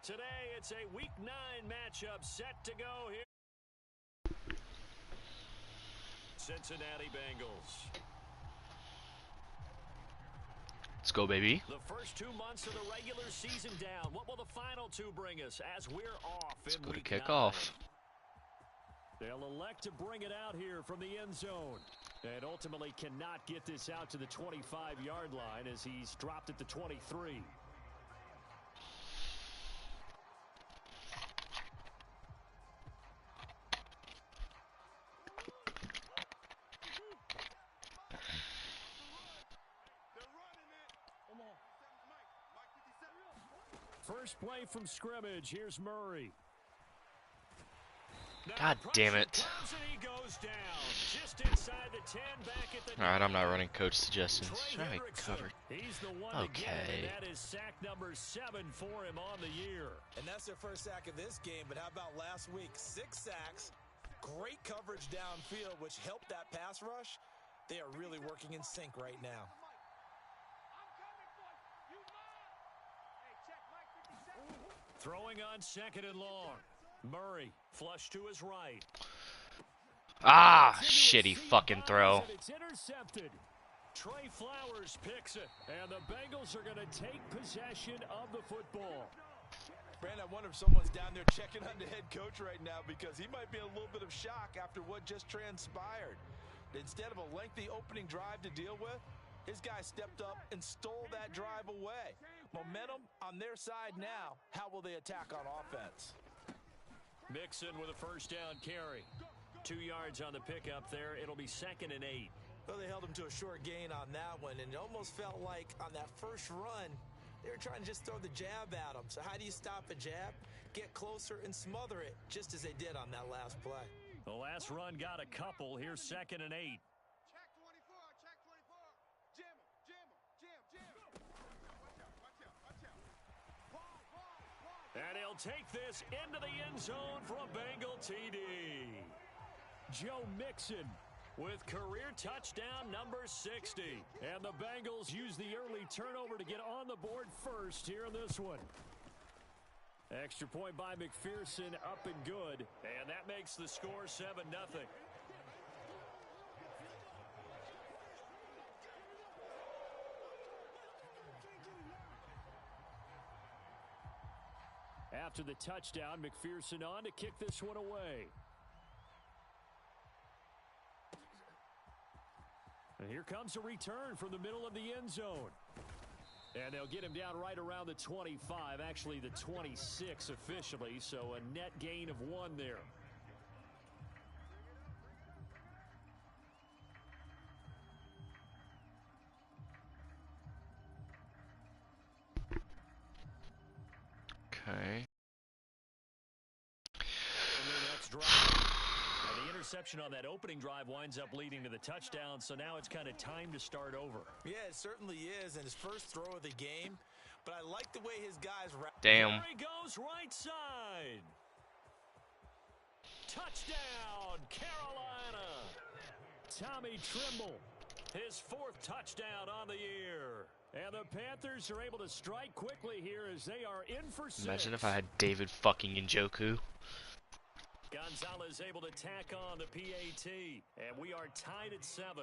Today, it's a Week 9 matchup set to go here. Cincinnati Bengals. Let's go, baby. The first 2 months of the regular season down. What will the final 2 bring us as we're off Let's in go to Week kickoff. 9? They'll elect to bring it out here from the end zone. And ultimately cannot get this out to the 25-yard line as he's dropped at the 23. First play from scrimmage. Here's Murray. God damn it. Alright, I'm not running coach suggestions. Try cover. Okay. That is sack number 7 for him on the year. And that's their first sack of this game, but how about last week? 6 sacks, great coverage downfield, which helped that pass rush. They are really working in sync right now. Throwing on 2nd and long. Murray, flush to his right. Ah, shitty fucking throw. It's intercepted. Trey Flowers picks it, and the Bengals are going to take possession of the football. Brandon, I wonder if someone's down there checking on the head coach right now because he might be in a little bit of shock after what just transpired. Instead of a lengthy opening drive to deal with, his guy stepped up and stole that drive away. Momentum on their side now. How will they attack on offense? Mixon with a first down carry. 2 yards on the pickup there. It'll be 2nd and 8. Well, they held him to a short gain on that one, and it almost felt like on that first run, they were trying to just throw the jab at him. So how do you stop a jab? Get closer and smother it, just as they did on that last play. The last run got a couple. Here's 2nd and 8. Check 24, check 24. Jam him, jam him, jam, jam. Watch out, watch out, watch out. And he'll take this into the end zone for a Bengal TD. Joe Mixon with career touchdown number 60. And the Bengals use the early turnover to get on the board first here in this one. Extra point by McPherson, up and good. And that makes the score 7-0. After the touchdown, McPherson on to kick this one away. And here comes a return from the middle of the end zone. And they'll get him down right around the 25, actually the 26 officially, so a net gain of 1 there. Okay. The interception on that opening drive winds up leading to the touchdown, so now it's kind of time to start over. Yeah, it certainly is, and his first throw of the game. But I like the way his guys... Damn. There he goes right side. Touchdown, Carolina. Tommy Trimble, his 4th touchdown on the year. And the Panthers are able to strike quickly here as they are in for 6. Imagine if I had David fucking Njoku. Gonzalez able to tack on the PAT, and we are tied at 7.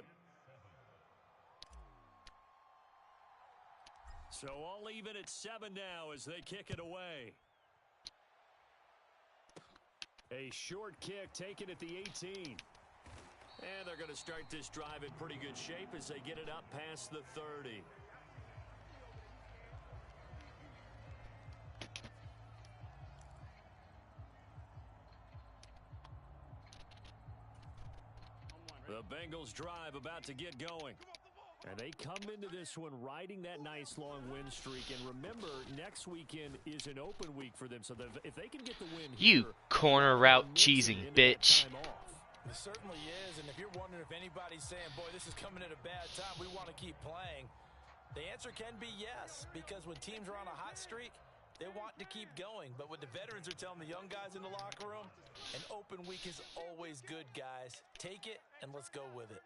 So all even at 7 now as they kick it away. A short kick taken at the 18. And they're going to start this drive in pretty good shape as they get it up past the 30. The Bengals drive about to get going. And they come into this one riding that nice long win streak. And remember, next weekend is an open week for them. So if they can get the win here, You corner route cheesing bitch. It certainly is. And if you're wondering if anybody's saying, boy, this is coming at a bad time, we want to keep playing, the answer can be yes. Because when teams are on a hot streak, they want to keep going. But what the veterans are telling the young guys in the locker room, an open week is always good, guys. Take it, and let's go with it.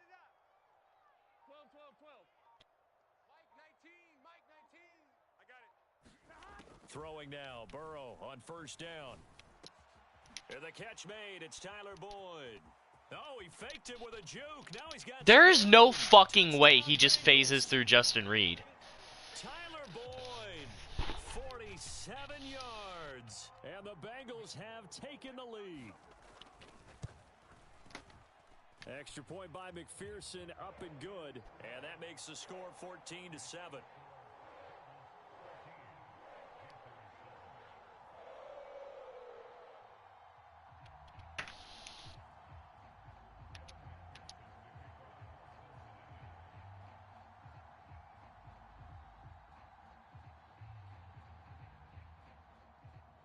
12, 12, 12. Mike 19, Mike 19. I got it. Throwing now, Burrow on first down. And the catch made, it's Tyler Boyd. Oh, he faked it with a juke. Now he's got... There's no fucking way he just phases through Justin Reed. Tyler Boyd, 47 yards. And the Bengals have taken the lead. Extra point by McPherson, up and good. And that makes the score 14-7.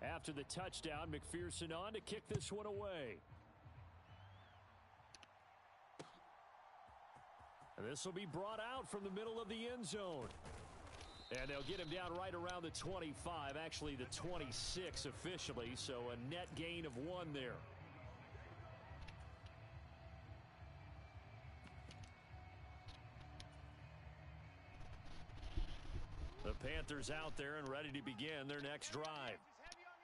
After the touchdown, McPherson on to kick this one away. And this will be brought out from the middle of the end zone. And they'll get him down right around the 25, actually the 26 officially, so a net gain of 1 there. The Panthers out there and ready to begin their next drive.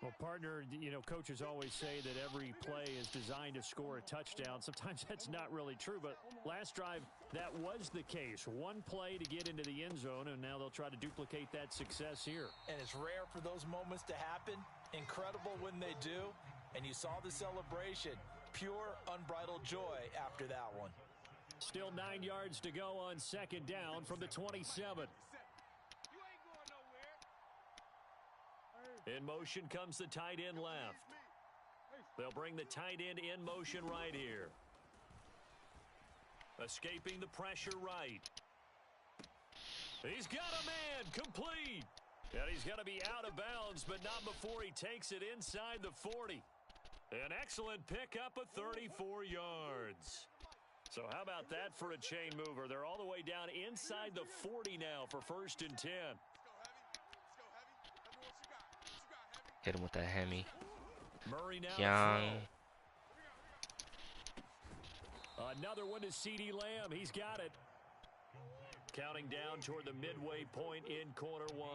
Well, partner, you know, coaches always say that every play is designed to score a touchdown. Sometimes that's not really true, but last drive, that was the case. One play to get into the end zone, and now they'll try to duplicate that success here. And it's rare for those moments to happen. Incredible when they do. And you saw the celebration. Pure, unbridled joy after that one. Still 9 yards to go on second down from the 27. In motion comes the tight end left. They'll bring the tight end in motion right here. Escaping the pressure right. He's got a man, complete. And he's going to be out of bounds, but not before he takes it inside the 40. An excellent pickup of 34 yards. So how about that for a chain mover? They're all the way down inside the 40 now for 1st and 10. Hit him with that Hemi. Murray now Young. Another one to CeeDee Lamb. He's got it. Counting down toward the midway point in quarter 1.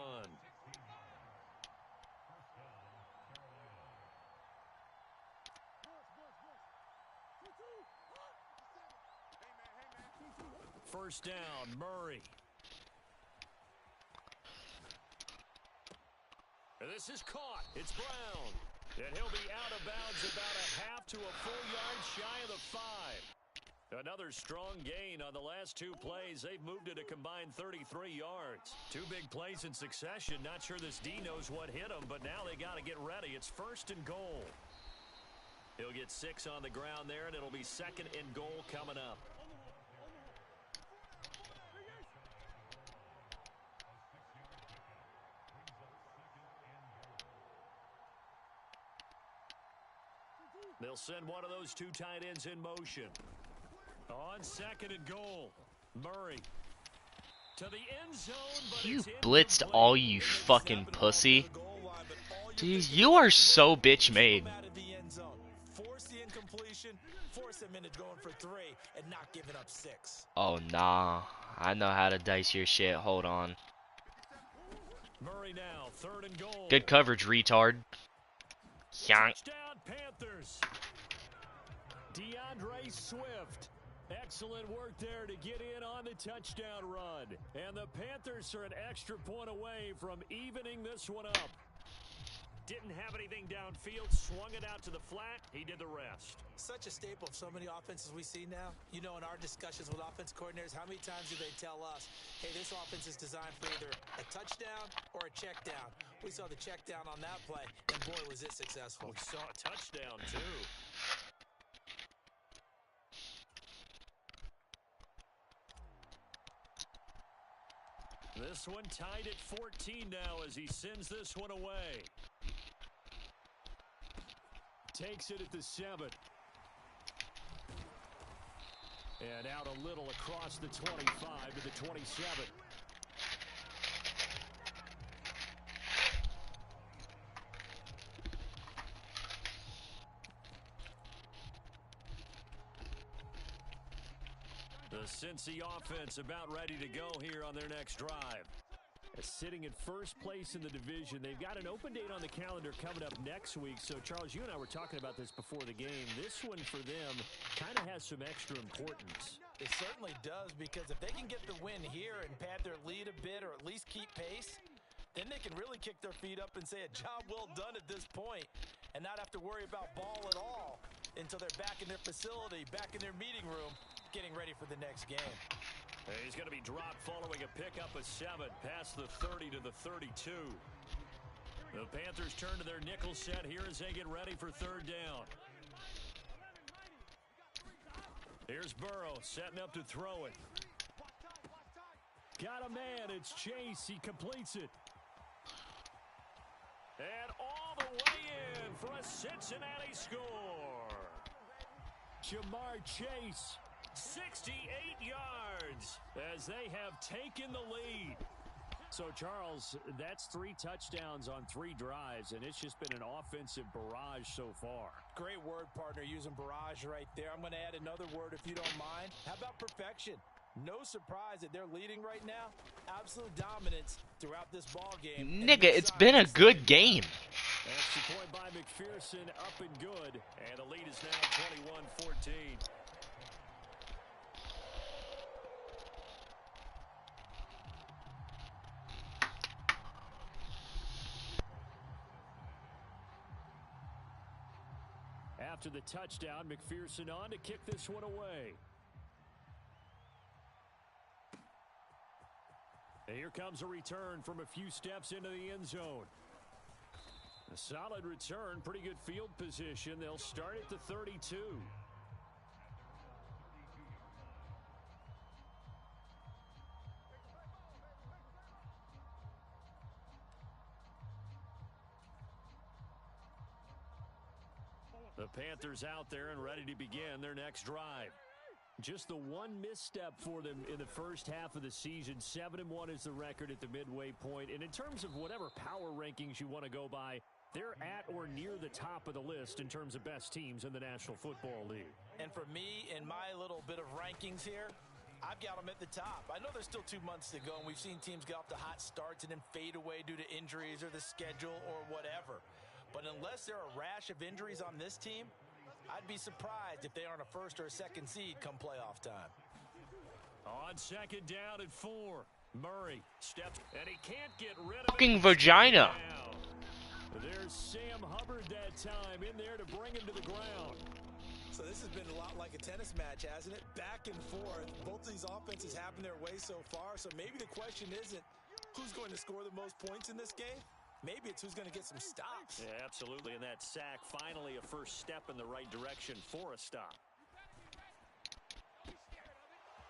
First down, Murray. And this is caught. It's Brown. And he'll be out of bounds about a half to a full yard shy of the 5. Another strong gain on the last 2 plays. They've moved it a combined 33 yards. 2 big plays in succession. Not sure this D knows what hit him, but now they got to get ready. It's 1st and goal. He'll get 6 on the ground there, and it'll be 2nd and goal coming up. They'll send one of those 2 tight ends in motion. On 2nd and goal, Murray to the end zone. But You blitzed all, you fucking pussy. Jeez, you are so bitch made. Force the incompletion, force him into going for 3 and not giving up 6. Oh nah, I know how to dice your shit. Hold on. Murray now, 3rd and goal. Good coverage, retard. Yank. Touchdown Panthers. DeAndre Swift. Excellent work there to get in on the touchdown run. And the Panthers are an extra point away from evening this one up. Didn't have anything downfield, swung it out to the flat. He did the rest. Such a staple of so many offenses we see now. You know, in our discussions with offense coordinators, how many times do they tell us, hey, this offense is designed for either a touchdown or a check down. We saw the check down on that play, and boy, was it successful. We saw a touchdown, too. This one tied at 14 now as he sends this one away. Takes it at the 7. And out a little across the 25 to the 27. The Cincy offense about ready to go here on their next drive. Sitting in first place in the division. They've got an open date on the calendar coming up next week. So, Charles, you and I were talking about this before the game. This one for them kind of has some extra importance. It certainly does, because if they can get the win here and pad their lead a bit or at least keep pace, then they can really kick their feet up and say a job well done at this point and not have to worry about ball at all until they're back in their facility, back in their meeting room, getting ready for the next game. He's going to be dropped following a pickup of 7 past the 30 to the 32. The Panthers turn to their nickel set here as they get ready for third down. Here's Burrow setting up to throw it. Got a man. It's Chase. He completes it. And all the way in for a Cincinnati score. Jamar Chase, 68 yards as they have taken the lead. So, Charles, that's 3 touchdowns on 3 drives, and it's just been an offensive barrage so far. Great word, partner, using barrage right there. I'm going to add another word if you don't mind. How about perfection? No surprise that they're leading right now. Absolute dominance throughout this ball game. Nigga, it's been a good game. Extra point by McPherson, up and good. And the lead is now 21-14. After the touchdown, McPherson on to kick this one away. And here comes a return from a few steps into the end zone. A solid return, pretty good field position. They'll start at the 32. The Panthers out there and ready to begin their next drive. Just the one misstep for them in the first half of the season. 7-1 is the record at the midway point. And in terms of whatever power rankings you want to go by, they're at or near the top of the list in terms of best teams in the National Football League. And for me, in my little bit of rankings here, I've got them at the top. I know there's still 2 months to go, and we've seen teams get off to hot starts and then fade away due to injuries or the schedule or whatever. But unless there are a rash of injuries on this team, I'd be surprised if they aren't a first or a second seed come playoff time. On second down at 4, Murray steps, and he can't get rid of Fucking vagina. There's Sam Hubbard that time in there to bring him to the ground. So this has been a lot like a tennis match, hasn't it? Back and forth. Both of these offenses happen their way so far. So maybe the question isn't who's going to score the most points in this game. Maybe it's who's going to get some stops. Yeah, absolutely. And that sack, finally a first step in the right direction for a stop.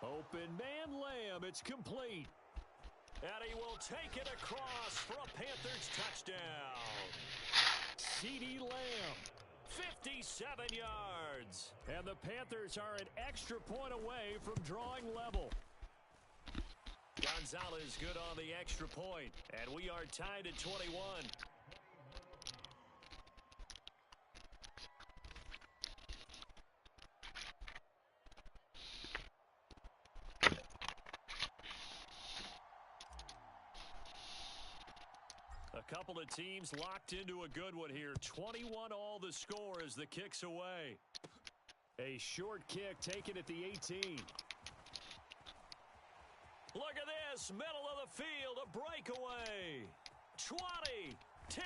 Open man Lamb. It's complete. And he will take it across for a Panthers touchdown. CeeDee Lamb, 57 yards. And the Panthers are an extra point away from drawing level. Gonzalez good on the extra point, and we are tied at 21. A couple of teams locked into a good one here. 21 all the score as the kick's away. A short kick taken at the 18. Look at this, middle of the field, a breakaway. 20, 10,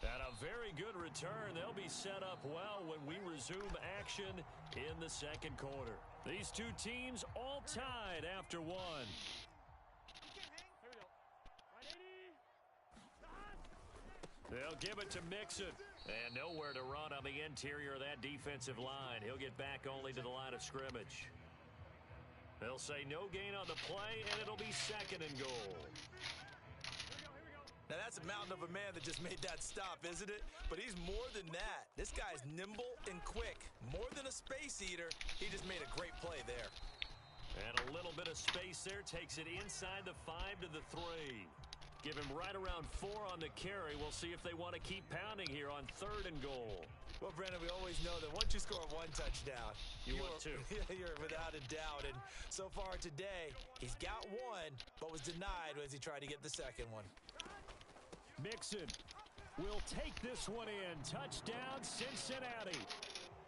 and a very good return. They'll be set up well when we resume action in the second quarter. These two teams all tied after one. They'll give it to Mixon. And nowhere to run on the interior of that defensive line. He'll get back only to the line of scrimmage. They'll say no gain on the play, and it'll be second and goal. Now, that's a mountain of a man that just made that stop, isn't it? But he's more than that. This guy's nimble and quick. More than a space eater, he just made a great play there. And a little bit of space there takes it inside the 5 to the 3. Give him right around 4 on the carry. We'll see if they want to keep pounding here on 3rd and goal. Well, Brandon, we always know that once you score 1 touchdown, you want 2. You're without a doubt. And so far today, he's got 1, but was denied as he tried to get the 2nd one. Mixon will take this one in. Touchdown, Cincinnati.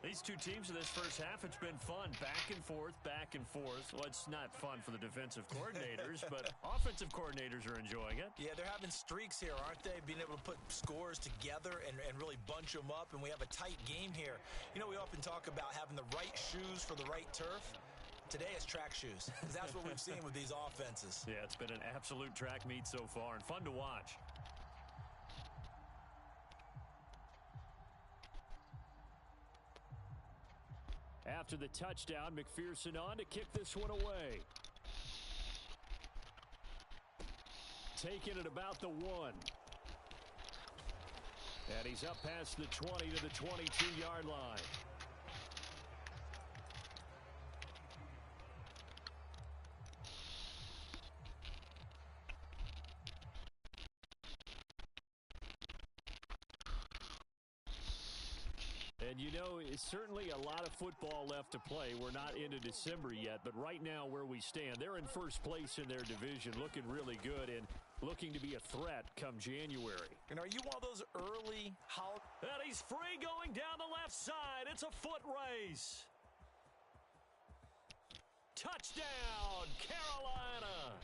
These two teams in this first half, it's been fun. Back and forth, back and forth. Well, it's not fun for the defensive coordinators, but offensive coordinators are enjoying it. Yeah, they're having streaks here, aren't they? Being able to put scores together and really bunch them up, and we have a tight game here. You know, we often talk about having the right shoes for the right turf. Today it's track shoes. That's what we've seen with these offenses. Yeah, it's been an absolute track meet so far and fun to watch. After the touchdown, McPherson on to kick this one away. Taking it about the 1. And he's up past the 20 to the 22-yard line. And you know, it's certainly a lot of football left to play. We're not into December yet, but right now where we stand, they're in first place in their division, looking really good and looking to be a threat come January. And are you one of those early And he's free going down the left side. It's a foot race. Touchdown, Carolina.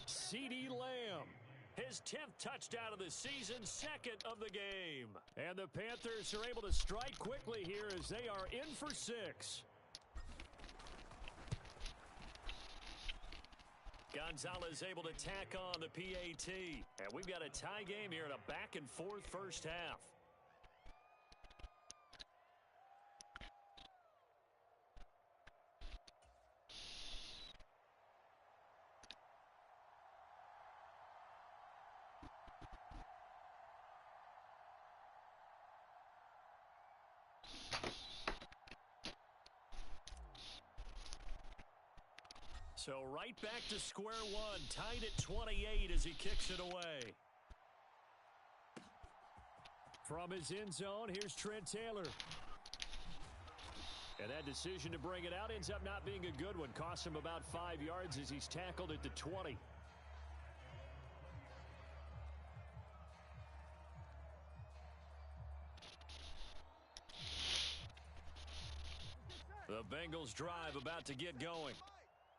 CeeDee Lamb. His 10th touchdown of the season, 2nd of the game. And the Panthers are able to strike quickly here as they are in for 6. Gonzalez able to tack on the PAT. And we've got a tie game here in a back-and-forth first half. So right back to square one, tied at 28 as he kicks it away. From his end zone, here's Trent Taylor. And that decision to bring it out ends up not being a good one. Costs him about 5 yards as he's tackled at the 20. The Bengals drive about to get going.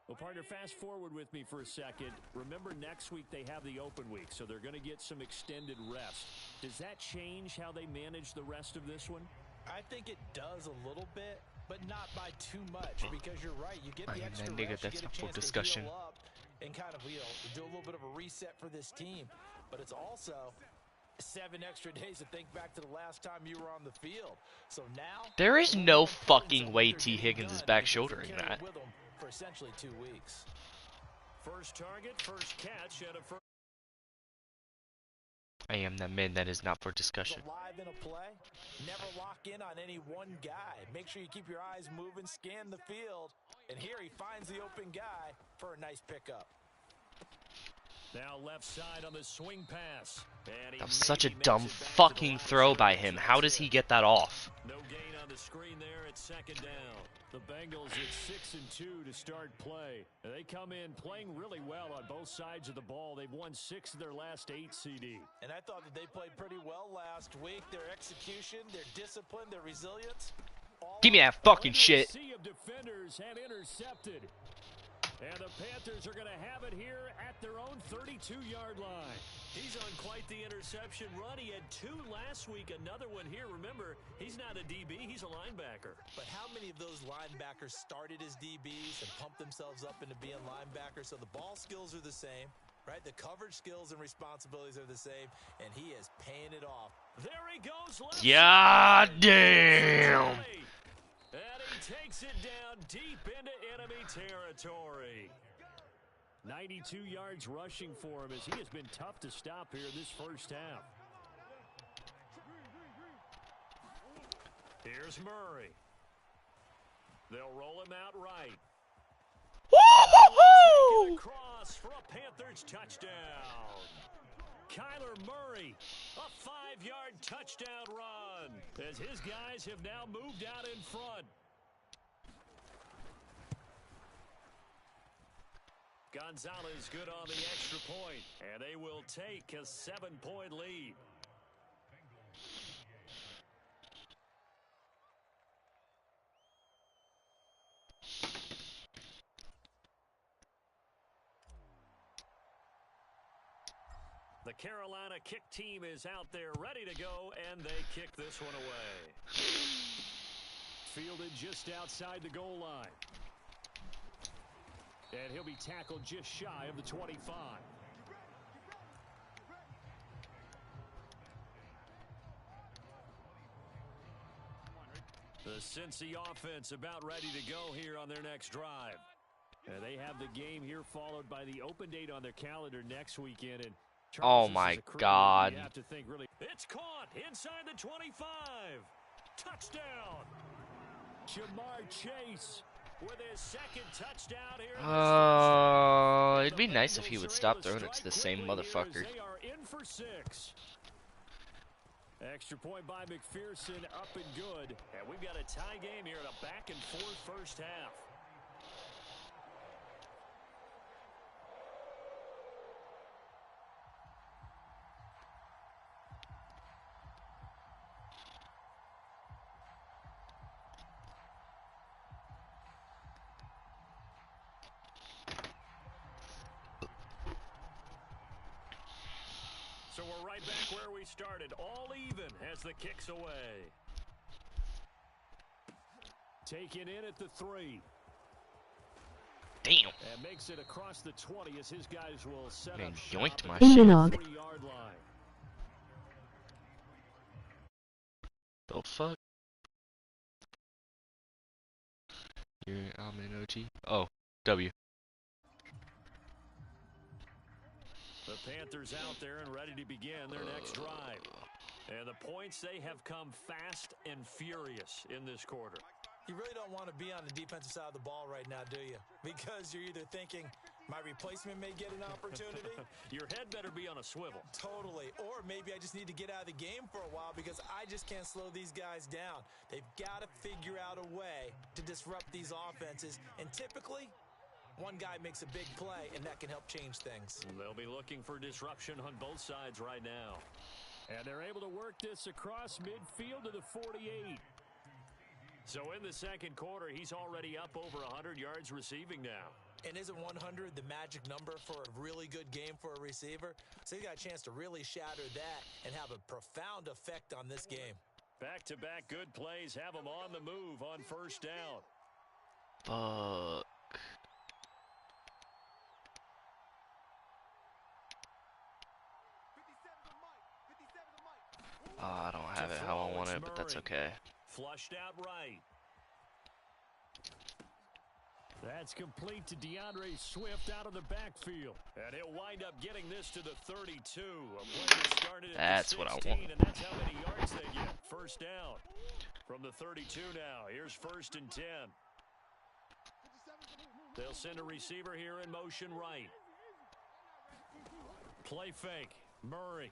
Well, partner, fast forward with me for a second. Remember, next week they have the open week, so they're going to get some extended rest. Does that change how they manage the rest of this one? I think it does a little bit, but not by too much, because you're right. You get the extra rest, you get a chance to heal up and kind of, do a little bit of a reset for this team. But it's also 7 extra days to think back to the last time you were on the field. So now there is no fucking way T. Higgins is back shouldering that. For essentially 2 weeks. First target, first catch, and a first. I am that man that is not for discussion. Live in a play, never lock in on any one guy. Make sure you keep your eyes moving, scan the field, and here he finds the open guy for a nice pickup. Now left side on the swing pass. And that was such a dumb fucking throw by him. How does he get that off? No gain on the screen there at 2nd down. The Bengals at 6-2 to start play. They come in playing really well on both sides of the ball. They've won 6 of their last 8, CD. And I thought that they played pretty well last week. Their execution, their discipline, their resilience. Give me that fucking shit. Sea of defenders have intercepted. And the Panthers are going to have it here at their own 32-yard line. He's on quite the interception run. He had 2 last week, another one here. Remember, he's not a DB, he's a linebacker. But how many of those linebackers started as DBs and pumped themselves up into being linebackers? So the ball skills are the same, right? The coverage skills and responsibilities are the same, and he is paying it off. There he goes. Yeah, damn. And he takes it down deep into enemy territory. 92 yards rushing for him as he has been tough to stop here this first half. Here's Murray. They'll roll him out right. Woo-hoo-hoo! Across for a Panthers touchdown. Kyler Murray. A 5-yard touchdown run as his guys have now moved out in front. Gonzalez good on the extra point, and they will take a 7-point lead. The Carolina kick team is out there ready to go, and they kick this one away. Fielded just outside the goal line. And he'll be tackled just shy of the 25. The Cincy offense about ready to go here on their next drive. And they have the game here followed by the open date on their calendar next weekend. And oh my God. You have to think really. It's caught inside the 25. Touchdown. Jamar Chase with his second touchdown here. It'd be nice if he would stop throwing it to the same motherfucker. They are in for 6. Extra point by McPherson, up and good. And we've got a tie game here in a back-and-forth first half. So we're right back where we started, all even as the kick's away. Taken in at the 3. Damn. And makes it across the 20 as his guys will set Man, up yoinked shop my at the shit. 3-yard line. The fuck? I'm in OT. Oh, W. The Panthers out there and ready to begin their next drive. And the points, they have come fast and furious in this quarter. You really don't want to be on the defensive side of the ball right now, do you? Because you're either thinking, my replacement may get an opportunity. Your head better be on a swivel. Totally. Or maybe I just need to get out of the game for a while because I just can't slow these guys down. They've got to figure out a way to disrupt these offenses. And typically, one guy makes a big play, and that can help change things. They'll be looking for disruption on both sides right now. And they're able to work this across midfield to the 48. So in the second quarter, he's already up over 100 yards receiving now. And isn't 100 the magic number for a really good game for a receiver? So he's got a chance to really shatter that and have a profound effect on this game. Back-to-back good plays have him on the move on first down. Fuck. Oh, I don't have it how I want it, but that's okay. Flushed out right. That's complete to DeAndre Swift out of the backfield. And he'll wind up getting this to the 32. A play that started at That's the 16, what I want. and that's how many yards they get. First down. From the 32 now. Here's 1st and 10. They'll send a receiver here in motion right. Play fake. Murray.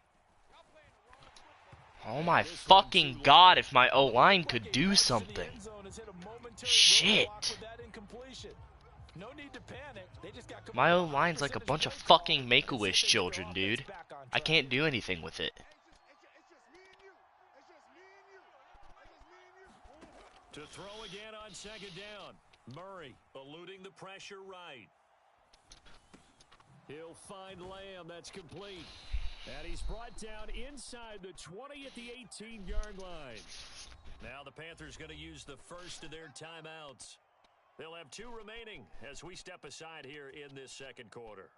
Oh my fucking God, if my O-line could do something. Shit. My O-line's like a bunch of fucking Make-A-Wish children, dude. I can't do anything with it. To throw again on second down. Murray eluding the pressure right. He'll find Lamb. That's complete. And he's brought down inside the 20 at the 18-yard line. Now the Panthers going to use the first of their timeouts. They'll have 2 remaining as we step aside here in this second quarter.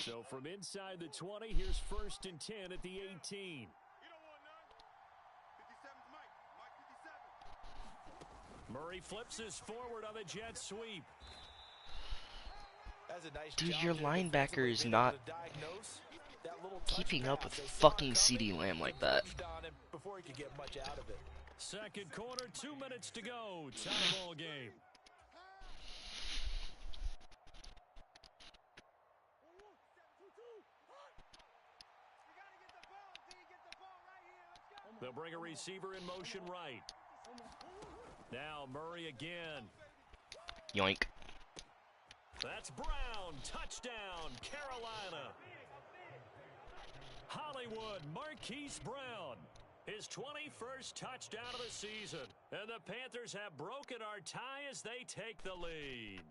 So from inside the 20, here's 1st and 10 at the 18. Murray flips this forward on the jet sweep. Dude, your linebacker is not keeping up with fucking CeeDee Lamb like that. Second quarter, 2 minutes to go. Tie ball game. They'll bring a receiver in motion right. Now Murray again. Yoink. That's Brown. Touchdown, Carolina. Hollywood, Marquise Brown. His 21st touchdown of the season. And the Panthers have broken our tie as they take the lead.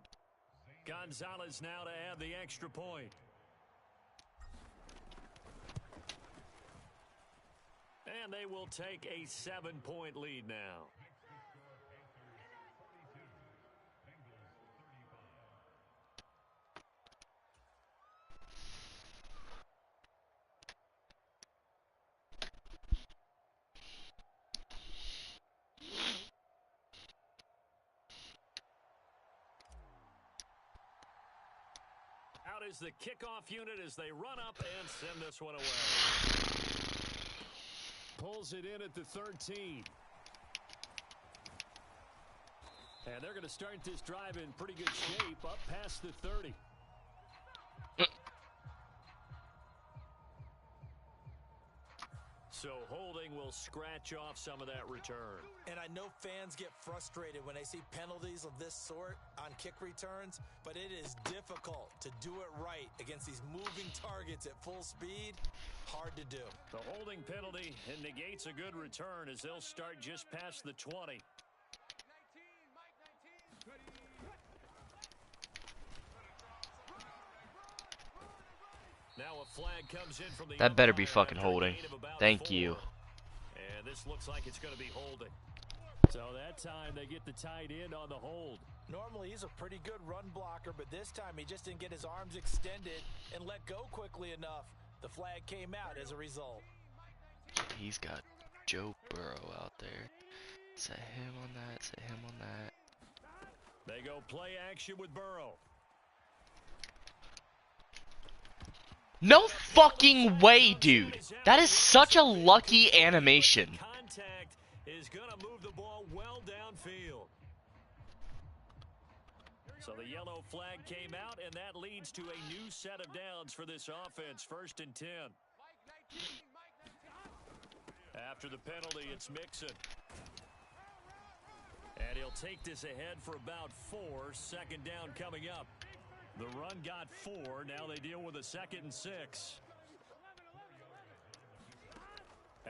Gonzalez now to add the extra point. And they will take a 7-point lead now. Out is the kickoff unit as they run up and send this one away. Pulls it in at the 13. And they're going to start this drive in pretty good shape up past the 30. So holding will scratch off some of that return. And I know fans get frustrated when they see penalties of this sort on kick returns, but it is difficult to do it right against these moving targets at full speed. Hard to do. The holding penalty negates a good return as they'll start just past the 20. Now a flag comes in from the That better be fucking holding. Thank you. And this looks like it's going to be holding. So that time they get the tight end on the hold. Normally he's a pretty good run blocker, but this time he just didn't get his arms extended and let go quickly enough. The flag came out as a result. He's got Joe Burrow out there. Set him on that, set him on that. They go play action with Burrow. No fucking way, dude. That is such a lucky animation. Contact is going to move the ball well downfield. So the yellow flag came out, and that leads to a new set of downs for this offense. 1st and 10. After the penalty, it's Mixon. And he'll take this ahead for about 4. 2nd down coming up. The run got 4. Now they deal with a 2nd and 6.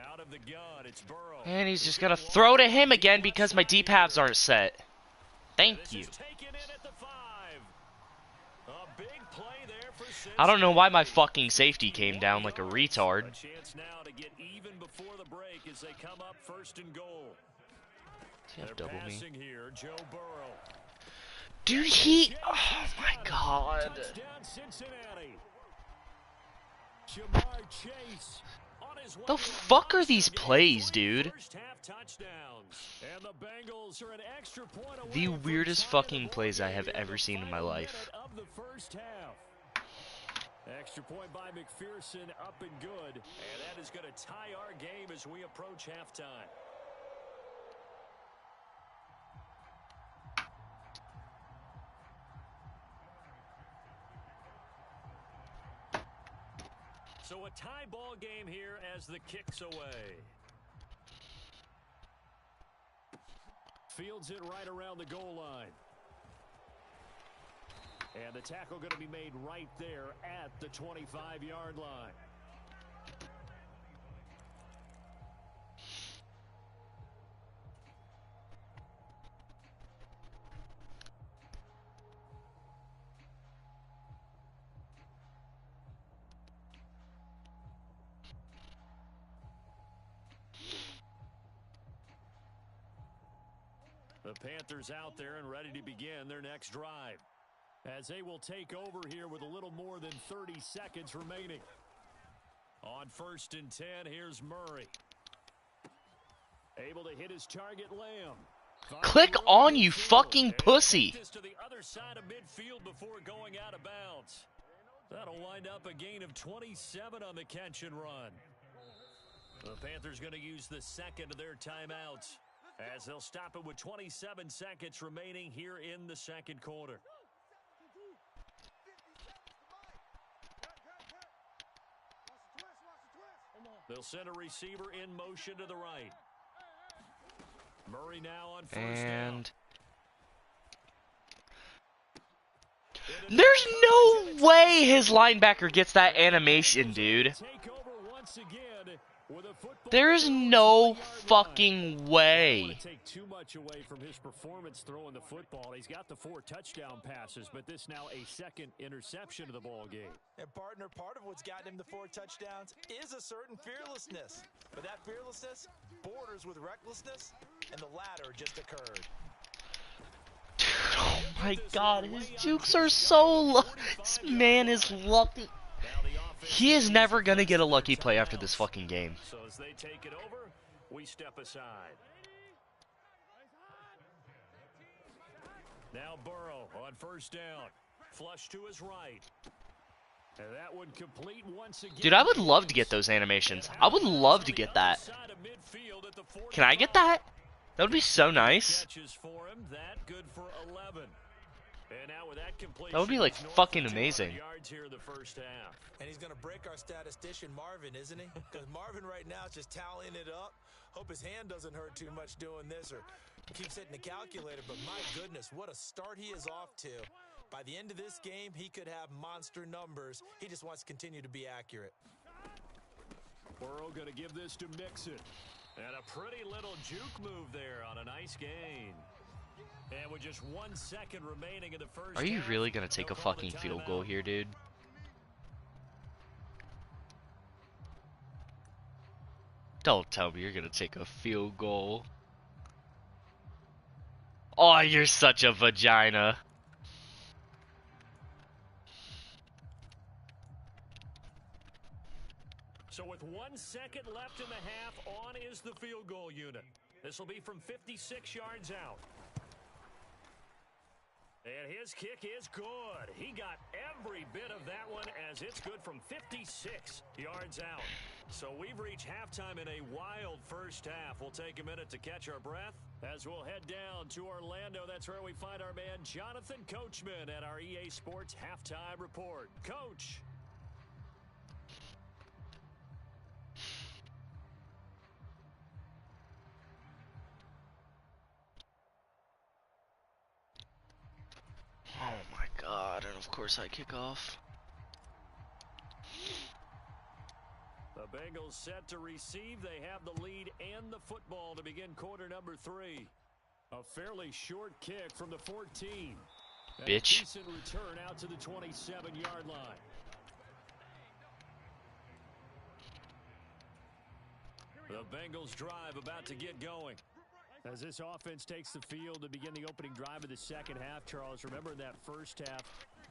Out of the gun, it's Burrow. And he's just gonna throw to him again because my deep halves aren't set. Thank you. I don't know why my fucking safety came down like a retard. A chance now to get even before the break as they come up 1st and goal. They're Double me. passing here, Joe Burrow. Dude, he... Oh, my God. Touchdown, Cincinnati. Jamar Chase on his way. The fuck are these plays, dude? First half touchdowns. And the Bengals are an extra point away The from weirdest tying fucking the ball plays I game have here in ever the seen in my final life. minute of the first half. Extra point by McPherson, up and good. And that is going to tie our game as we approach halftime. So a tie ball game here as the kick's away. Fields it right around the goal line. And the tackle going to be made right there at the 25-yard line. The Panthers out there and ready to begin their next drive, as they will take over here with a little more than 30 seconds remaining. On 1st and 10, here's Murray. Able to hit his target, Lamb. Click on, you fucking pussy. To the other side of midfield before going out of bounds. That'll wind up a gain of 27 on the catch and run. The Panthers going to use the 2nd of their timeouts, as they'll stop it with 27 seconds remaining here in the 2nd quarter. They'll send a receiver in motion to the right. Murray now on first And down. there's no way his linebacker gets that animation, dude. Take over once again with a football There is on no 20-yard line. fucking I don't way. want to take too much away from his performance throwing the football. He's got the 4 touchdown passes, but this now a second interception of the ball game. And partner, part of what's gotten him the 4 touchdowns is a certain fearlessness. But that fearlessness borders with recklessness, and the latter just occurred. Dude, oh my god, his jukes are so low. This man is lucky. Now the offense He is never gonna get a lucky play after this fucking game. So as they take it over, we step aside. Now Burrow on first down. Flush to his right. And that would complete once again. Dude, I would love to get those animations. I would love to get that. Can I get that? That would be so nice. Catches for him. That good for 11. And now with that completion, That would be like he's north fucking of 200 amazing. yards here in the first half. And he's going to break our statistician Marvin, isn't he? Because Marvin right now is just tallying it up. Hope his hand doesn't hurt too much doing this or keeps hitting the calculator. But my goodness, what a start he is off to. By the end of this game, he could have monster numbers. He just wants to continue to be accurate. Burrow going to give this to Mixon. And a pretty little juke move there on a nice gain. And with just 1 second remaining in the first Are you half, really gonna take they'll a call the fucking field timeout. goal here, dude? Don't tell me you're gonna take a field goal. Oh, you're such a vagina. So with 1 second left in the half, on is the field goal unit. This will be from 56 yards out. And his kick is good. He got every bit of that one as it's good from 56 yards out. So we've reached halftime in a wild first half. We'll take a minute to catch our breath as we'll head down to Orlando. That's where we find our man Jonathan Coachman at our EA Sports Halftime Report. Coach. Oh my god, and of course I kick off. The Bengals set to receive. They have the lead and the football to begin quarter number 3. A fairly short kick from the 14. And Bitch. a decent return out to the 27-yard line. The Bengals drive about to get going. As this offense takes the field to begin the opening drive of the second half, Charles, remember in that first half,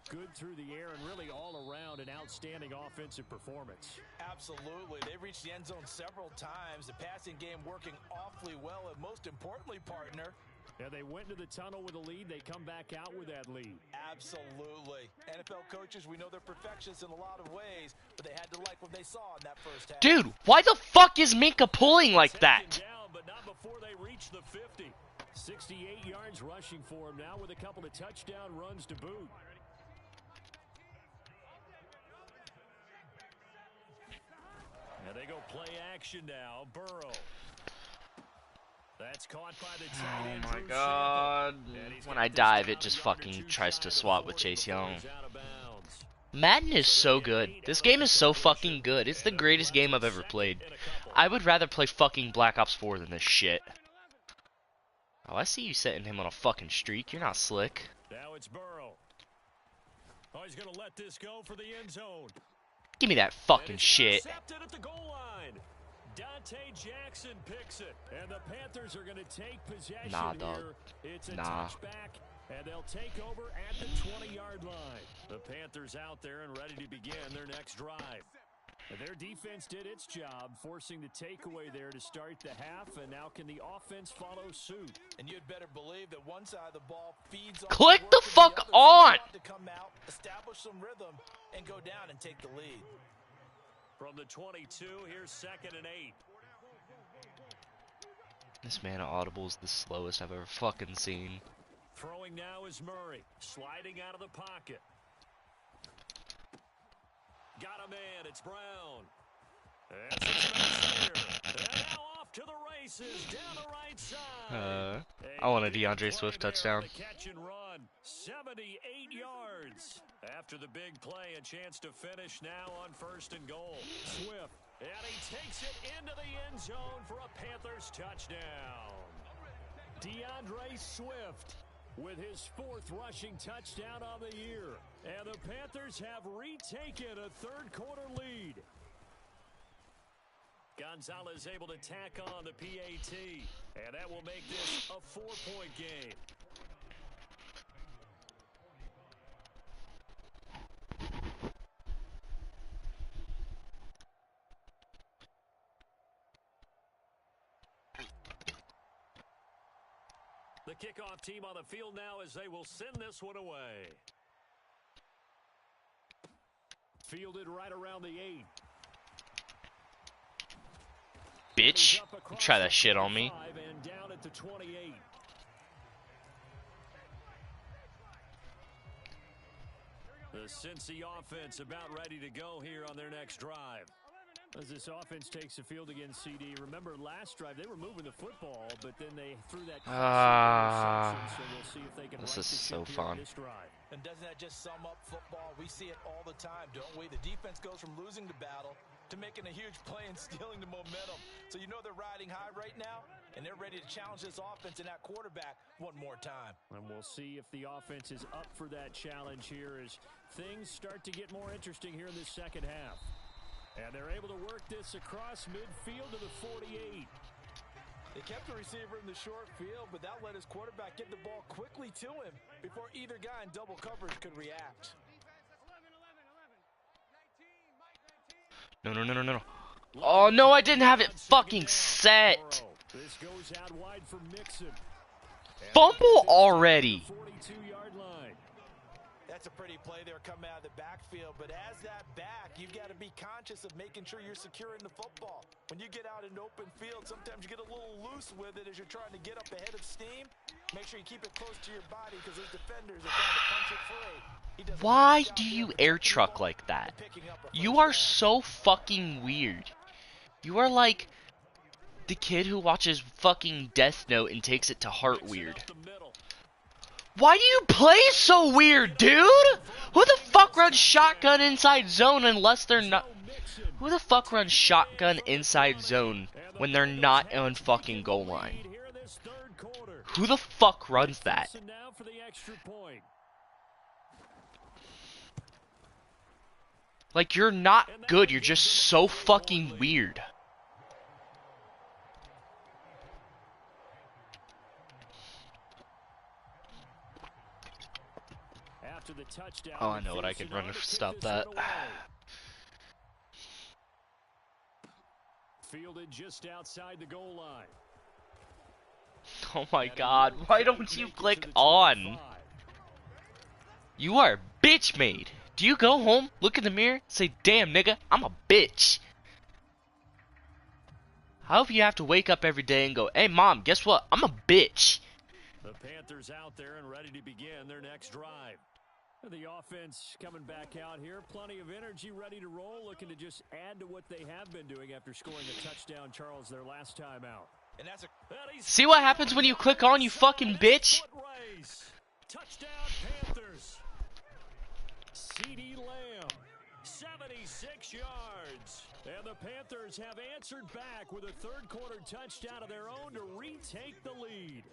good through the air and really all around an outstanding offensive performance. Absolutely. They reached the end zone several times. The passing game working awfully well. And most importantly, partner, Yeah, they went to the tunnel with a lead. They come back out with that lead. absolutely. NFL coaches, we know they're perfectionists in a lot of ways, but they had to like what they saw in that first half. Dude, why the fuck is Minka pulling like that? Taken down, but not before they reach the 50. 68 yards rushing for him now with a couple of touchdown runs to boot. And they go play action now. Burrow. That's caught by the tight end. Oh my Drew god. Sample. And he's When got I this dive, down it just on the under fucking two tries side to of the swap with 40 Chase before Young. he's out of bounds. Madden is so good. This game is so fucking good. It's the greatest game I've ever played. I would rather play fucking Black Ops 4 than this shit. Oh, I see you setting him on a fucking streak. You're not slick. Now it's Burrow. Oh, he's going to let this go for the end zone. Give me that And fucking it's shit. intercepted at the goal line. Dante Jackson picks it, and the Panthers are going to take possession Nah, dog. here. It's a Nah. touchback, and they'll take over at the 20-yard line. The Panthers out there and ready to begin their next drive. And their defense did its job, forcing the takeaway there to start the half, and now can the offense follow suit? And you'd better believe that one side of the ball feeds off Click work the of fuck other, so on! they have to come out, establish some rhythm, and go down and take the lead. From the 22, here's 2nd and 8. This man of audible is the slowest I've ever fucking seen. Throwing now is Murray, sliding out of the pocket. Got a man, it's Brown. And some space here. And now off to the races down the right side. I want a DeAndre Swift touchdown. Catch and run, 78 yards. After the big play, a chance to finish now on 1st and goal. Swift, and he takes it into the end zone for a Panthers touchdown. DeAndre Swift with his 4th rushing touchdown on the year. And the Panthers have retaken a third-quarter lead. Gonzalez able to tack on the PAT, and that will make this a 4-point game. The kickoff team on the field now as they will send this one away. Fielded right around the 8. Bitch, try that shit on me. And down at the 28. The Cincy offense about ready to go here on their next drive. As this offense takes the field against CD, remember last drive they were moving the football, but then they threw that interception, so we'll see if they can this right is the so ship here fun. on this drive. And doesn't that just sum up football? We see it all the time, don't we? The defense goes from losing the battle to making a huge play and stealing the momentum. So you know they're riding high right now, and they're ready to challenge this offense and that quarterback one more time. And we'll see if the offense is up for that challenge here as things start to get more interesting here in this second half. And they're able to work this across midfield to the 48. They kept the receiver in the short field, but that let his quarterback get the ball quickly to him before either guy in double coverage could react. No, no, no, no, no. Oh, no, I didn't have it fucking set. This goes out wide for Mixon. Fumble already. 42-yard line. That's a pretty play there coming out of the backfield, but as that back, you've got to be conscious of making sure you're securing the football. When you get out in open field, sometimes you get a little loose with it as you're trying to get up ahead of steam. Make sure you keep it close to your body because those defenders are trying to punch it free. Why do you air truck like that? You are so fucking weird. You are like the kid who watches fucking Death Note and takes it to heart weird. Why do you play so weird, dude? Who the fuck runs shotgun inside zone unless they're not... Who the fuck runs shotgun inside zone when they're not on fucking goal line? Who the fuck runs that? Like, you're not good, you're just so fucking weird. Oh, I know what I can run to stop that. Fielded just outside the goal line. Oh my god, why don't you click on? You are bitch made. Do you go home, look in the mirror, say, damn nigga, I'm a bitch? How if you have to wake up every day and go, hey mom, guess what? I'm a bitch. The Panthers out there and ready to begin their next drive. The offense coming back out here. Plenty of energy, ready to roll, looking to just add to what they have been doing after scoring a touchdown, Charles, their last time out. And that's See what happens when you click on, you fucking bitch? Touchdown, Panthers. CD Lamb, 76 yards. And the Panthers have answered back with a third-quarter touchdown of their own to retake the lead.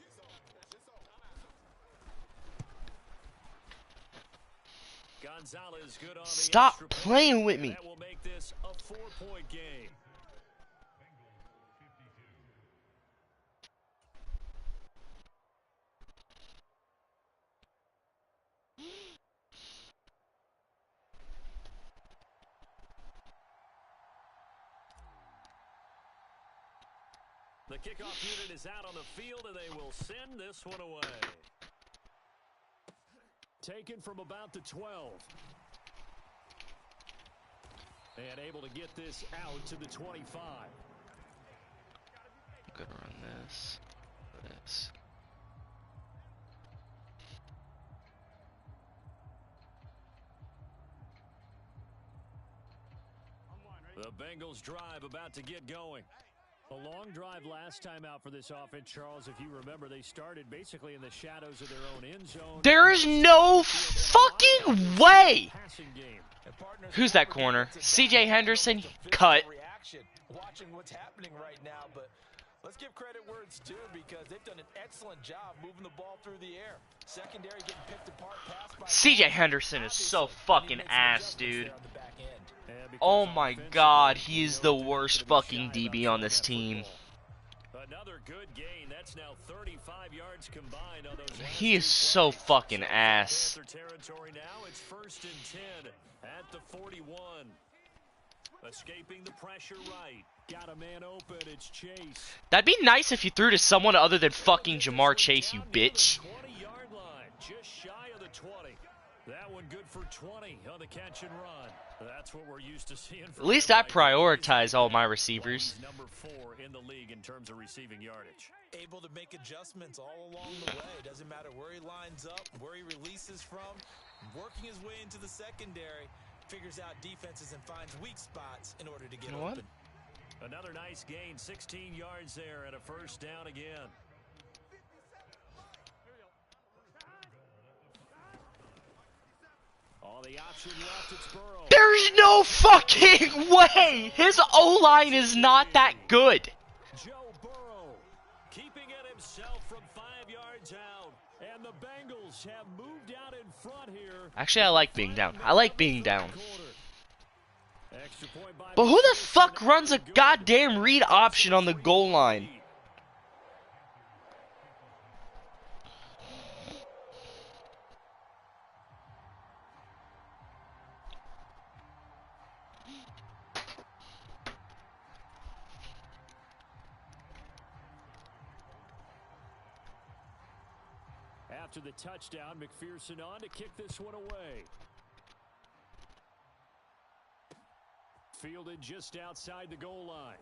Gonzalez good on the Stop playing with me. That will make this a 4-point game. The kickoff unit is out on the field, and they will send this one away. Taken from about the 12. And able to get this out to the 25. I'm gonna run this. This. The Bengals drive about to get going. A long drive last time out for this offense, Charles. If you remember, they started basically in the shadows of their own end zone. There is no fucking way. Who's that corner? C.J. Henderson? Cut. Watching what's happening right now, but let's give credit where it's due because they've done an excellent job moving the ball through the air. Secondary getting picked apart. C.J. Henderson is so fucking ass, dude. Oh my god, he is the worst fucking DB on this team. Another good gain. That's now 35 yards combined on those. He is so fucking ass. Territory now. It's 1st and 10 at the 41. Escaping the pressure right. Got a man open. It's Chase. That'd be nice if you threw to someone other than fucking Jamar Chase, you bitch. 20-yard line, just shy of the 20. That one good for 20 on the catch and run. That's what we're used to seeing. At least I prioritize all my receivers. Number 4 in the league in terms of receiving yardage. Able to make adjustments all along the way. Doesn't matter where he lines up, where he releases from. Working his way into the secondary, figures out defenses and finds weak spots in order to get open. Another nice gain, 16 yards there and a 1st down again. The option left, it's Burrow. There's no fucking way! His O-line is not that good. Joe Burrow keeping it himself from 5 yards out. And the Bengals have moved out in front here. Actually, I like being down. I like being down. But who the fuck runs a goddamn read option on the goal line? After the touchdown, McPherson on to kick this one away. Fielded just outside the goal line.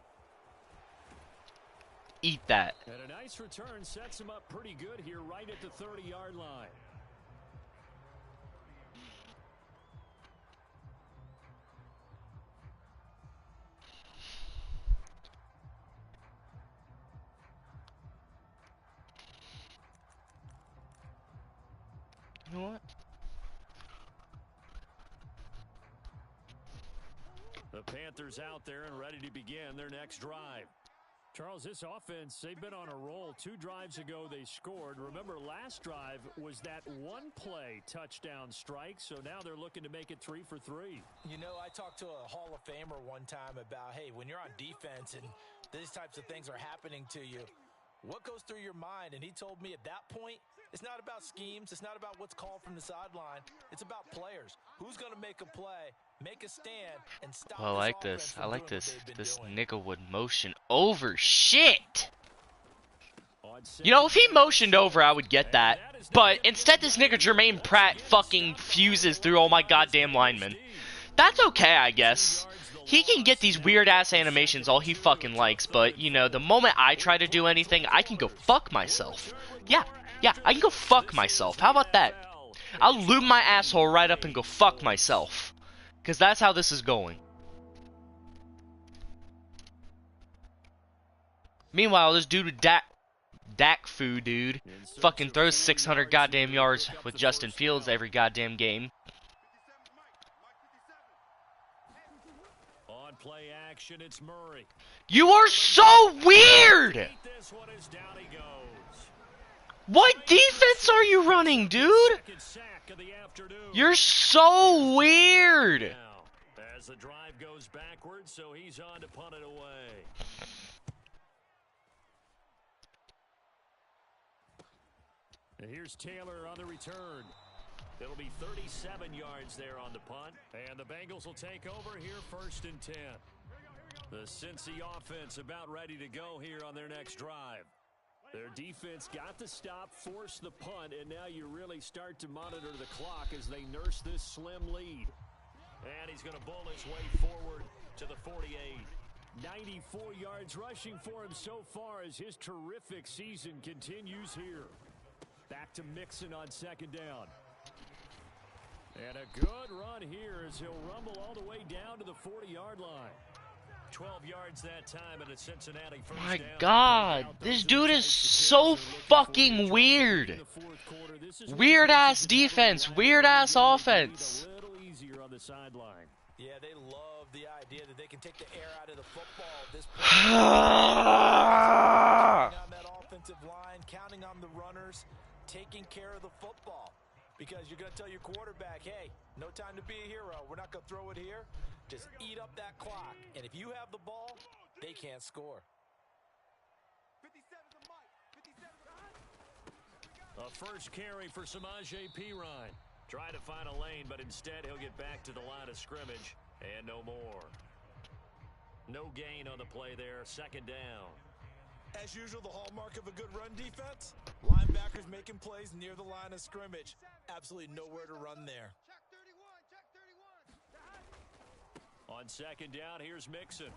Eat that. And a nice return sets him up pretty good here right at the 30-yard line. You know what? The Panthers out there and ready to begin their next drive. Charles, this offense, they've been on a roll. 2 drives ago they scored. Remember, last drive was that one-play touchdown strike, so now they're looking to make it 3 for 3. You know, I talked to a Hall of Famer one time about, hey, when you're on defense and these types of things are happening to you, what goes through your mind? And he told me at that point, it's not about schemes. It's not about what's called from the sideline. It's about players. Who's going to make a play, make a stand, and stop Well, I like this. I like this. This nigga would motion over shit. You know, if he motioned over, I would get that. But instead, this nigga Jermaine Pratt fucking fuses through all my goddamn linemen. That's okay, I guess. He can get these weird-ass animations all he fucking likes, but, you know, the moment I try to do anything, I can go fuck myself. Yeah, I can go fuck myself. How about that? I'll lube my asshole right up and go fuck myself. Because that's how this is going. Meanwhile, this dude with Dak Foo, dude, fucking throws 600 goddamn yards with Justin Fields every goddamn game. On play action, it's Murray. You are so weird! This one is down he goes. What defense are you running, dude? You're so weird. As the drive goes backwards, so he's on to punt it away. And here's Taylor on the return. It'll be 37 yards there on the punt. And the Bengals will take over here 1st and 10. The Cincy offense about ready to go here on their next drive. Their defense got the stop, forced the punt, and now you really start to monitor the clock as they nurse this slim lead. And he's going to bowl his way forward to the 48. 94 yards rushing for him so far as his terrific season continues here. Back to Mixon on 2nd down. And a good run here as he'll rumble all the way down to the 40-yard line. 12 yards that time and a Cincinnati first My down. God, this dude is so fucking weird. Weird ass defense, weird ass offense. A little easier on the sideline. Yeah, they love the idea that they can take the air out of the football at this point. Counting on that offensive line, counting on the runners, taking care of the football. Because you're going to tell your quarterback, hey, no time to be a hero. We're not going to throw it here. Just eat up that clock. And if you have the ball, they can't score. 57's a Mike. 57's a Mike. A first carry for Samaje Perine. Trying to find a lane, but instead he'll get back to the line of scrimmage. And no more. No gain on the play there. Second down. As usual, the hallmark of a good run defense, linebackers making plays near the line of scrimmage. Absolutely nowhere to run there. Check 31. Check 31. On second down, here's Mixon.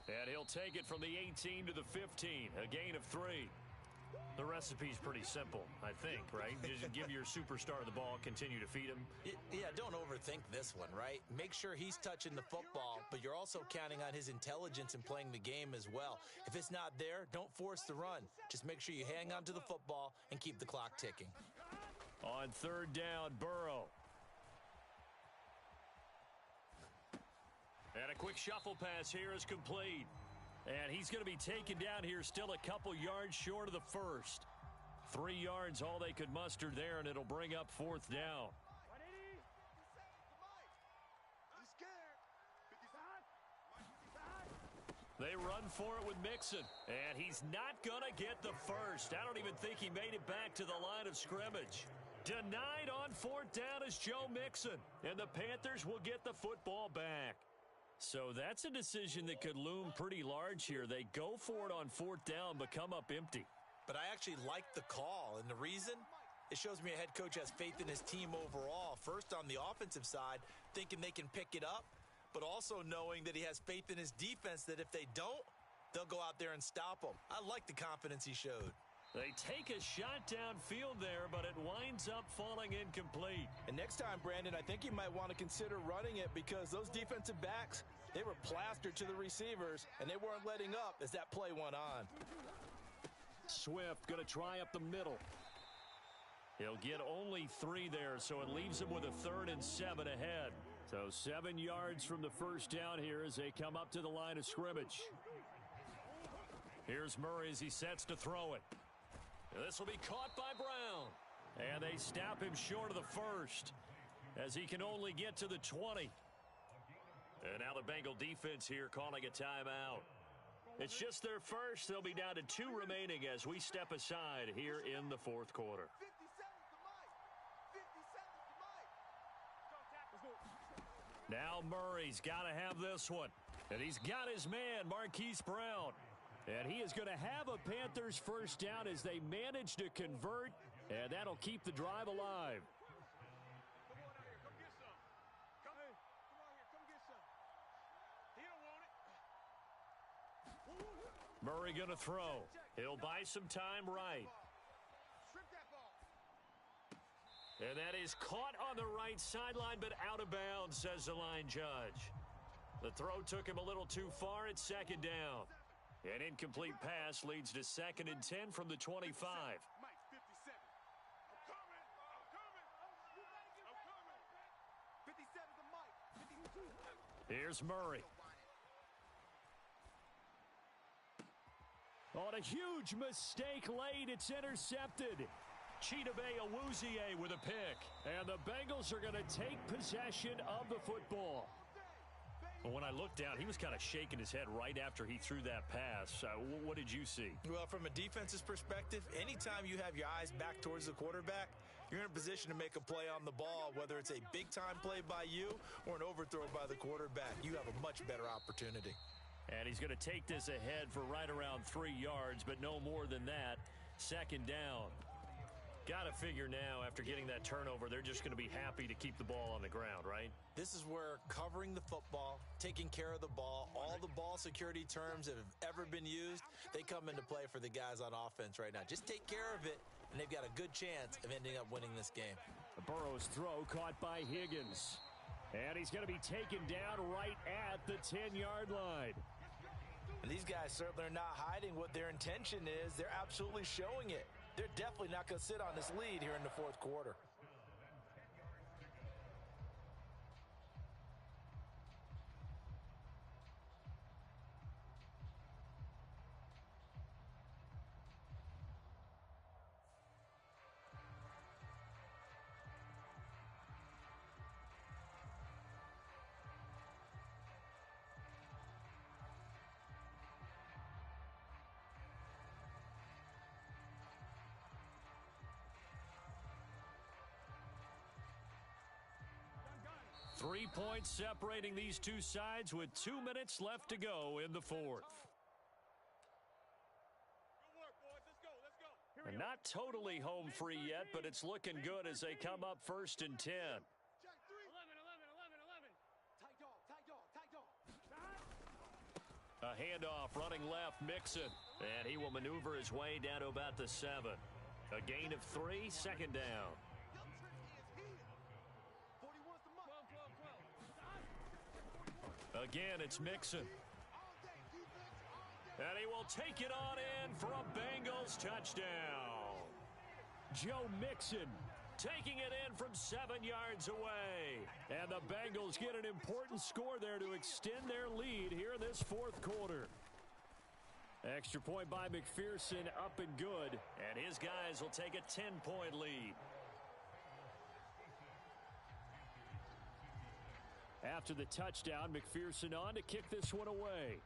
And he'll take it from the 18 to the 15. A gain of 3. The recipe's pretty simple, I think, right? Just give your superstar the ball, continue to feed him. Yeah, don't overthink this one, right? Make sure he's touching the football, but you're also counting on his intelligence in playing the game as well. If it's not there, don't force the run. Just make sure you hang on to the football and keep the clock ticking. On third down, Burrow. And a quick shuffle pass here is complete. And he's going to be taken down here still a couple yards short of the first. 3 yards all they could muster there, and it'll bring up fourth down. They run for it with Mixon, and he's not going to get the first. I don't even think he made it back to the line of scrimmage. Denied on fourth down is Joe Mixon, and the Panthers will get the football back. So that's a decision that could loom pretty large here. They go for it on fourth down, but come up empty. But I actually like the call, and the reason? It shows me a head coach has faith in his team overall. First on the offensive side, thinking they can pick it up, but also knowing that he has faith in his defense that if they don't, they'll go out there and stop them. I like the confidence he showed. They take a shot downfield there, but it winds up falling incomplete. And next time, Brandon, I think you might want to consider running it because those defensive backs, they were plastered to the receivers, and they weren't letting up as that play went on. Swift going to try up the middle. He'll get only 3 there, so it leaves him with a 3rd and 7 ahead. So 7 yards from the first down here as they come up to the line of scrimmage. Here's Murray as he sets to throw it. This will be caught by Brown. And they stop him short of the first as he can only get to the 20. And now the Bengal defense here calling a timeout. It's just their first. They'll be down to 2 remaining as we step aside here in the fourth quarter. 57's the Mike. 57's the Mike. Now Murray's got to have this one. And he's got his man, Marquise Brown. And he is going to have a Panthers first down as they manage to convert. And that'll keep the drive alive. Come on out here. Come get some. Come on here. Come get some. He don't want it. Murray going to throw. He'll buy some time right. Strip that ball. And that is caught on the right sideline, but out of bounds, says the line judge. The throw took him a little too far. It's second down. An incomplete pass leads to 2nd and 10 from the 25. Mike, 57. I'm coming. I'm coming. I'm coming. 57's the Mike. 52. Here's Murray. On a huge mistake late, it's intercepted. Chidobe Awuzie with a pick. And the Bengals are going to take possession of the football. Well, when I looked down, he was kind of shaking his head right after he threw that pass. What did you see? Well, from a defense's perspective, anytime you have your eyes back towards the quarterback, you're in a position to make a play on the ball, whether it's a big-time play by you or an overthrow by the quarterback. You have a much better opportunity. And he's going to take this ahead for right around 3 yards, but no more than that. Second down. Got to figure now, after getting that turnover, they're just going to be happy to keep the ball on the ground, right? This is where covering the football, taking care of the ball, all the ball security terms that have ever been used, they come into play for the guys on offense right now. Just take care of it, and they've got a good chance of ending up winning this game. Burrow's throw caught by Higgins. And he's going to be taken down right at the 10-yard line. And these guys certainly are not hiding what their intention is. They're absolutely showing it. They're definitely not going to sit on this lead here in the fourth quarter. Three points separating these two sides with 2 minutes left to go in the fourth. And not totally home free yet, but it's looking good as they come up 1st and 10. A handoff running left, Mixon. And he will maneuver his way down to about the 7. A gain of 3, second down. Again, it's Mixon. And he will take it on in for a Bengals touchdown. Joe Mixon taking it in from 7 yards away. And the Bengals get an important score there to extend their lead here in this fourth quarter. Extra point by McPherson, up and good. And his guys will take a 10-point lead. After the touchdown, McPherson on to kick this one away.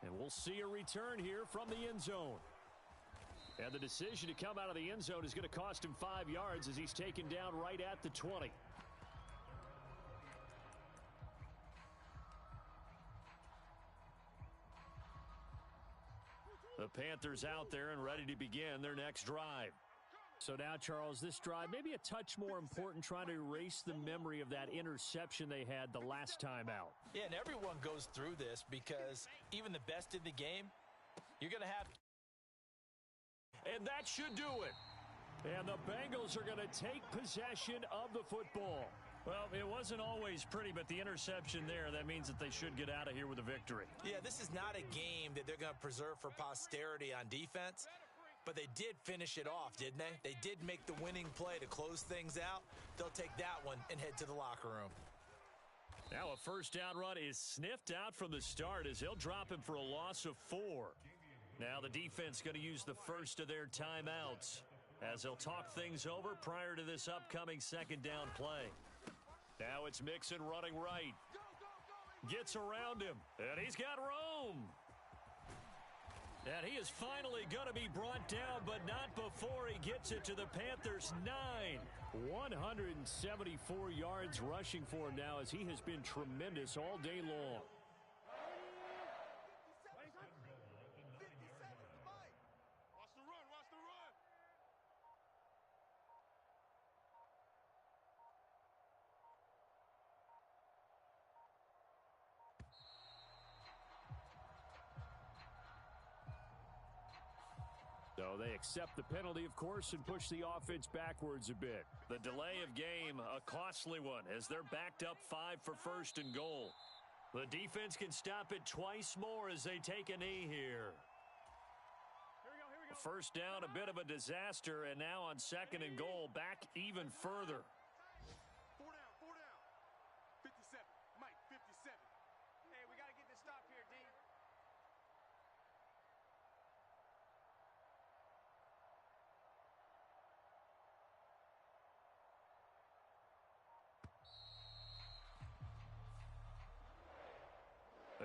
And we'll see a return here from the end zone. And the decision to come out of the end zone is going to cost him 5 yards as he's taken down right at the 20. The Panthers out there and ready to begin their next drive. So now, Charles, this drive maybe a touch more important, trying to erase the memory of that interception they had the last time out. Yeah, and everyone goes through this because even the best in the game, you're going to have. And that should do it. And the Bengals are going to take possession of the football. Well, it wasn't always pretty, but the interception there, that means that they should get out of here with a victory. Yeah, this is not a game that they're going to preserve for posterity on defense. But they did finish it off, didn't they? They did make the winning play to close things out. They'll take that one and head to the locker room. Now a first down run is sniffed out from the start as he'll drop him for a loss of 4. Now the defense going to use the first of their timeouts as they'll talk things over prior to this upcoming second down play. Now it's Mixon running right. Gets around him, and he's got room. And he is finally going to be brought down, but not before he gets it to the Panthers' 9. 174 yards rushing for him now as he has been tremendous all day long. So they accept the penalty, of course, and push the offense backwards a bit. The delay of game, a costly one, as they're backed up 5 for first and goal. The defense can stop it twice more as they take a knee here. First down, a bit of a disaster, and now on second and goal, back even further. 4 down. 57. Mike, 57. Hey, we got to get this stop here, D.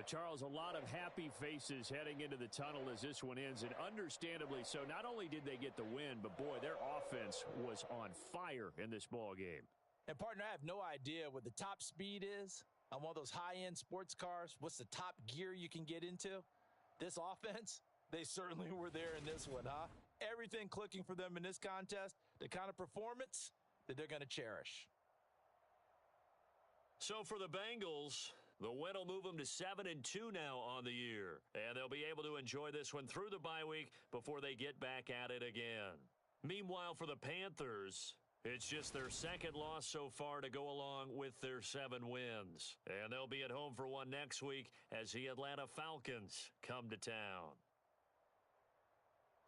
Charles, a lot of happy faces heading into the tunnel as this one ends, and understandably so. Not only did they get the win, but boy, their offense was on fire in this ball game. And partner, I have no idea what the top speed is on one of those high-end sports cars. What's the top gear you can get into? This offense, they certainly were there in this one, huh? Everything clicking for them in this contest, the kind of performance that they're going to cherish. So for the Bengals, the win will move them to 7-2 now on the year. And they'll be able to enjoy this one through the bye week before they get back at it again. Meanwhile, for the Panthers, It's just their second loss so far to go along with their 7 wins. And they'll be at home for one next week as the Atlanta Falcons come to town.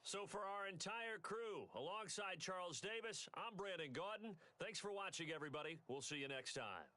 So for our entire crew, alongside Charles Davis, I'm Brandon Gaudin. Thanks for watching, everybody. We'll see you next time.